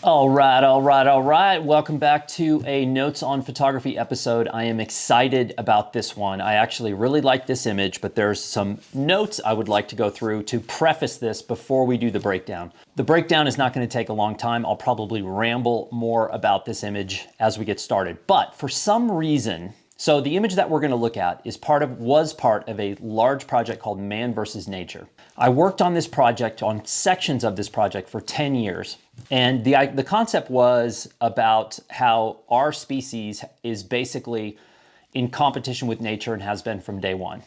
All right. Welcome back to a Notes on Photography episode. I am excited about this one. I actually really like this image, but there's some notes I would like to go through to preface this before we do the breakdown. The breakdown is not going to take a long time. I'll probably ramble more about this image as we get started. But for some reason, so the image that we're going to look at was part of a large project called Man versus Nature. I worked on this project, on sections of this project for 10 years. And the concept was about how our species is basically in competition with nature and has been from day one.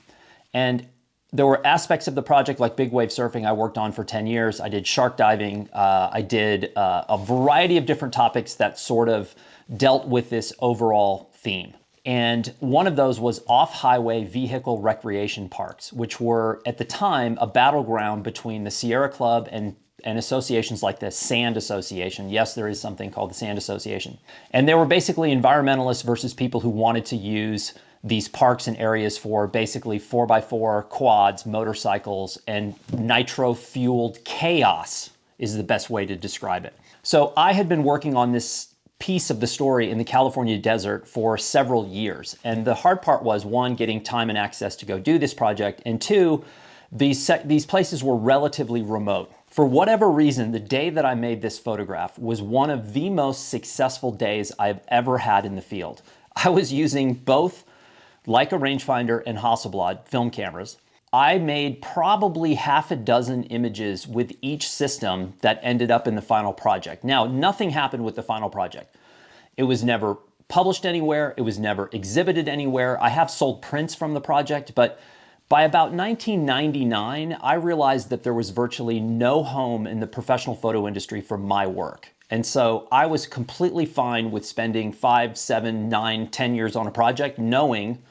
And there were aspects of the project like big wave surfing I worked on for 10 years. I did shark diving. I did a variety of different topics that sort of dealt with this overall theme. And one of those was off-highway vehicle recreation parks, which were at the time a battleground between the Sierra Club and associations like the Sand Association. Yes, there is something called the Sand Association. And they were basically environmentalists versus people who wanted to use these parks and areas for basically 4x4 quads, motorcycles, and nitro-fueled chaos is the best way to describe it. So I had been working on this piece of the story in the California desert for several years. And the hard part was, one, getting time and access to go do this project, and two, these places were relatively remote. For whatever reason, the day that I made this photograph was one of the most successful days I've ever had in the field. I was using both Leica rangefinder and Hasselblad film cameras. I made probably half a dozen images with each system that ended up in the final project. Now, nothing happened with the final project. It was never published anywhere. It was never exhibited anywhere. I have sold prints from the project, but by about 1999, I realized that there was virtually no home in the professional photo industry for my work. And so I was completely fine with spending 5, 7, 9, 10 years on a project, knowing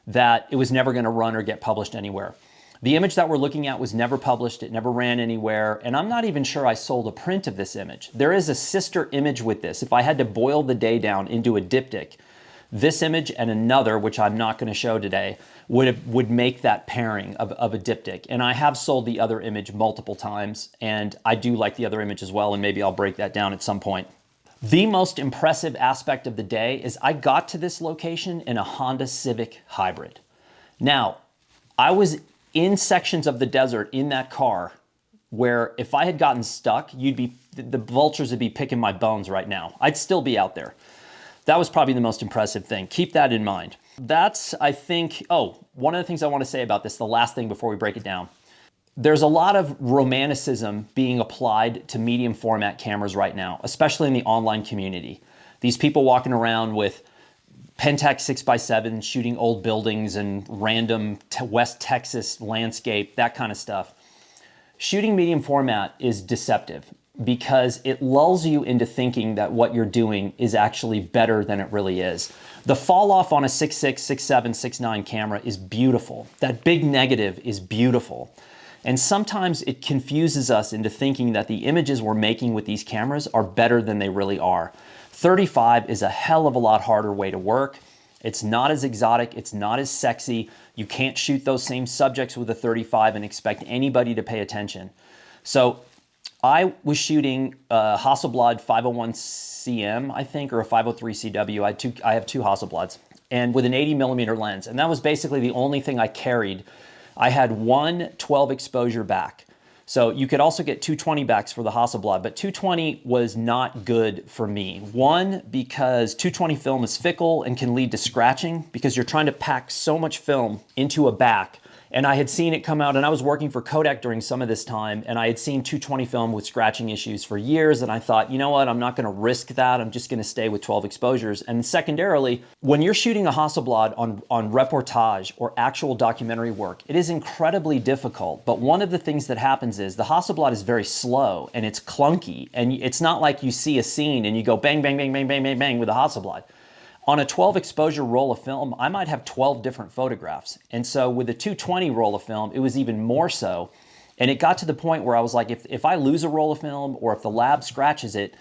that it was never going to run or get published anywhere. The image that we're looking at was never published. It never ran anywhere. And I'm not even sure I sold a print of this image. There is a sister image with this. If I had to boil the day down into a diptych, this image and another, which I'm not going to show today, would make that pairing of a diptych. And I have sold the other image multiple times, and I do like the other image as well, and maybe I'll break that down at some point. The most impressive aspect of the day is I got to this location in a Honda Civic Hybrid. Now, I was in sections of the desert in that car where if I had gotten stuck, the vultures would be picking my bones right now. I'd still be out there. That was probably the most impressive thing. Keep that in mind. That's, I think, one of the things I want to say about this, the last thing before we break it down. There's a lot of romanticism being applied to medium format cameras right now, especially in the online community. These people walking around with Pentax 6x7 shooting old buildings and random West Texas landscape, that kind of stuff. Shooting medium format is deceptive because it lulls you into thinking that what you're doing is actually better than it really is. The fall off on a 6.6, 6.7, 6.9 camera is beautiful. That big negative is beautiful. And sometimes it confuses us into thinking that the images we're making with these cameras are better than they really are. 35 is a hell of a lot harder way to work. It's not as exotic, it's not as sexy. You can't shoot those same subjects with a 35 and expect anybody to pay attention. So I was shooting a Hasselblad 501 CM, I think, or a 503 CW. I have two Hasselblads, and with an 80mm lens. And that was basically the only thing I carried. I had one 12 exposure back. So you could also get 220 backs for the Hasselblad, but 220 was not good for me. One, because 220 film is fickle and can lead to scratching because you're trying to pack so much film into a back. And I had seen it come out, and I was working for Kodak during some of this time, and I had seen 220 film with scratching issues for years, and I thought, you know what, I'm not gonna risk that, I'm just gonna stay with 12 exposures. And secondarily, when you're shooting a Hasselblad on reportage or actual documentary work, it is incredibly difficult, but one of the things that happens is the Hasselblad is very slow, and it's clunky, and it's not like you see a scene and you go bang, bang, bang, bang, bang, bang, bang with a Hasselblad. On a 12 exposure roll of film, I might have 12 different photographs. And so with a 220 roll of film, it was even more so. And it got to the point where I was like, if I lose a roll of film or if the lab scratches it,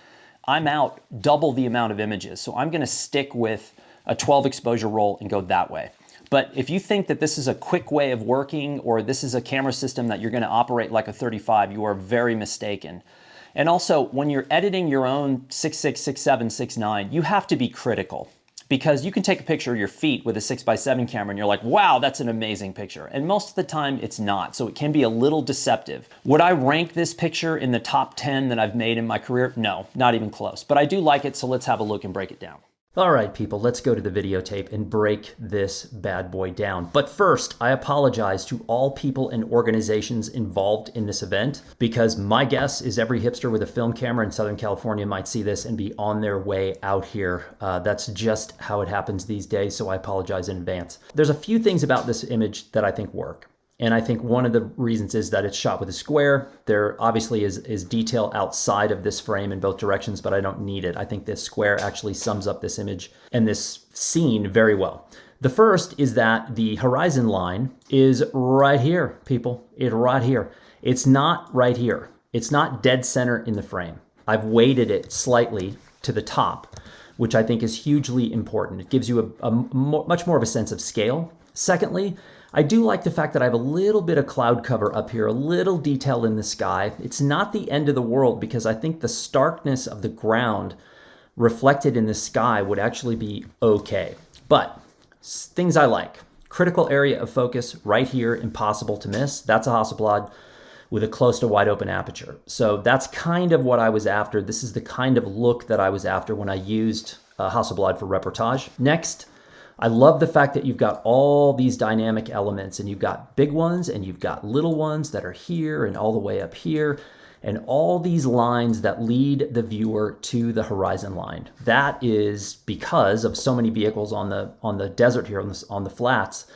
I'm out double the amount of images. So I'm gonna stick with a 12 exposure roll and go that way. But if you think that this is a quick way of working or this is a camera system that you're gonna operate like a 35, you are very mistaken. And also, when you're editing your own 6'6", 6'7", 6'9", you have to be critical, because you can take a picture of your feet with a 6x7 camera and you're like, wow, that's an amazing picture. And most of the time it's not, so it can be a little deceptive. Would I rank this picture in the top 10 that I've made in my career? No, not even close, but I do like it, so let's have a look and break it down. All right, people, let's go to the videotape and break this bad boy down. But first, I apologize to all people and organizations involved in this event, because my guess is every hipster with a film camera in Southern California might see this and be on their way out here. That's just how it happens these days, so I apologize in advance. There's a few things about this image that I think work. And I think one of the reasons is that it's shot with a square. There obviously is detail outside of this frame in both directions, but I don't need it. I think this square actually sums up this image and this scene very well. The first is that the horizon line is right here, people. It's right here. It's not right here. It's not dead center in the frame. I've weighted it slightly to the top, which I think is hugely important. It gives you much more of a sense of scale. Secondly, I do like the fact that I have a little bit of cloud cover up here, a little detail in the sky. It's not the end of the world, because I think the starkness of the ground reflected in the sky would actually be okay. But things I like. Critical area of focus right here, impossible to miss. That's a Hasselblad with a close to wide open aperture. So that's kind of what I was after. This is the kind of look that I was after when I used Hasselblad for reportage. Next, I love the fact that you've got all these dynamic elements, and you've got big ones and you've got little ones that are here and all the way up here, and all these lines that lead the viewer to the horizon line. That is because of so many vehicles on the desert here, on the flats,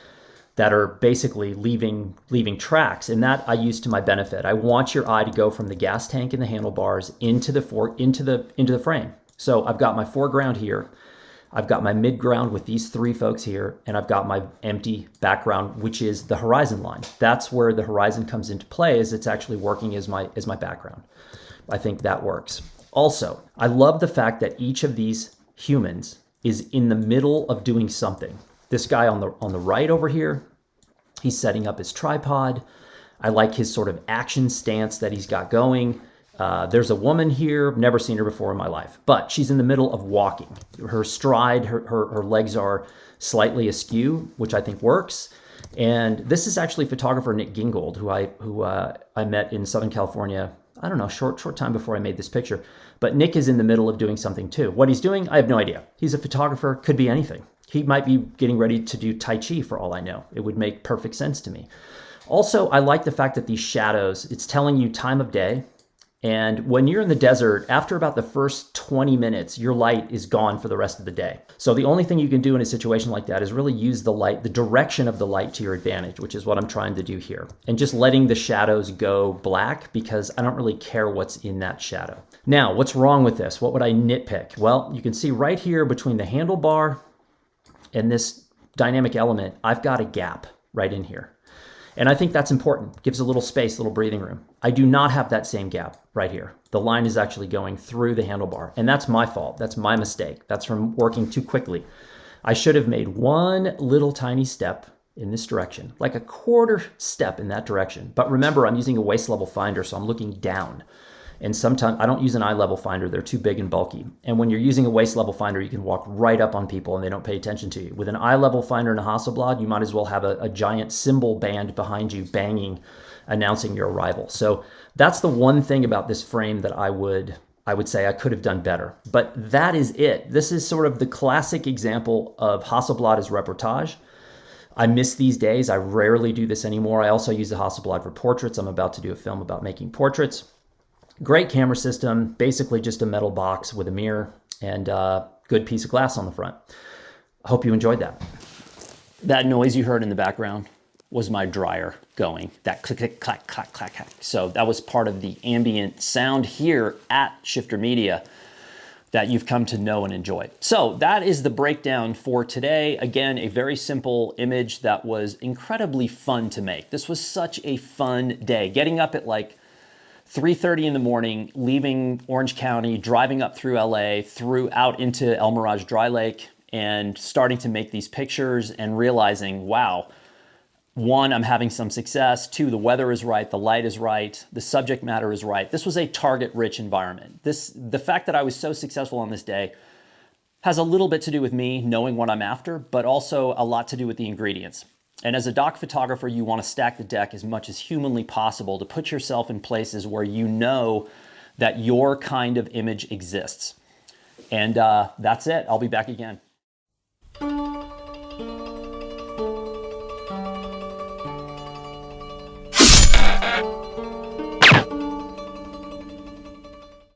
that are basically leaving tracks, and that I use to my benefit. I want your eye to go from the gas tank and the handlebars into the frame. So I've got my foreground here. I've got my midground with these three folks here, and I've got my empty background, which is the horizon line. That's where the horizon comes into play, as it's actually working as my background. I think that works. Also, I love the fact that each of these humans is in the middle of doing something. This guy on the right over here, he's setting up his tripod. I like his sort of action stance that he's got going. There's a woman here, never seen her before in my life, but she's in the middle of walking. Her stride, her legs are slightly askew, which I think works. And this is actually photographer Nick Gingold, who I met in Southern California, I don't know, short time before I made this picture. But Nick is in the middle of doing something too. What he's doing, I have no idea. He's a photographer, could be anything. He might be getting ready to do Tai Chi for all I know. It would make perfect sense to me. Also, I like the fact that these shadows, it's telling you time of day. And when you're in the desert, after about the first 20 minutes, your light is gone for the rest of the day. So the only thing you can do in a situation like that is really use the light, the direction of the light to your advantage, which is what I'm trying to do here. And just letting the shadows go black, because I don't really care what's in that shadow. Now, what's wrong with this? What would I nitpick? Well, you can see right here between the handlebar and this dynamic element, I've got a gap right in here. And I think that's important. Gives a little space, a little breathing room. I do not have that same gap right here. The line is actually going through the handlebar, and that's my fault. That's my mistake. That's from working too quickly. I should have made one little tiny step in this direction, like a quarter step in that direction. But remember, I'm using a waist level finder, so I'm looking down. And sometimes I don't use an eye level finder. They're too big and bulky. And when you're using a waist level finder, you can walk right up on people and they don't pay attention to you. With an eye level finder and a Hasselblad, you might as well have a giant cymbal band behind you banging, announcing your arrival. So that's the one thing about this frame that I would say I could have done better. But that is it. This is sort of the classic example of Hasselblad as reportage. I miss these days. I rarely do this anymore. I also use the Hasselblad for portraits. I'm about to do a film about making portraits. Great camera system, basically just a metal box with a mirror and a good piece of glass on the front. I hope you enjoyed that. That noise you heard in the background was my dryer going, that click, click, clack, clack, clack, clack. So that was part of the ambient sound here at Shifter Media that you've come to know and enjoy. So that is the breakdown for today. Again, a very simple image that was incredibly fun to make. This was such a fun day. Getting up at like 3:30 in the morning, leaving Orange County, driving up through LA, out into El Mirage Dry Lake, and starting to make these pictures and realizing, wow, one, I'm having some success. Two, the weather is right, the light is right, the subject matter is right. This was a target-rich environment. The fact that I was so successful on this day has a little bit to do with me knowing what I'm after, but also a lot to do with the ingredients. And as a doc photographer, you want to stack the deck as much as humanly possible to put yourself in places where you know that your kind of image exists. And that's it. I'll be back again.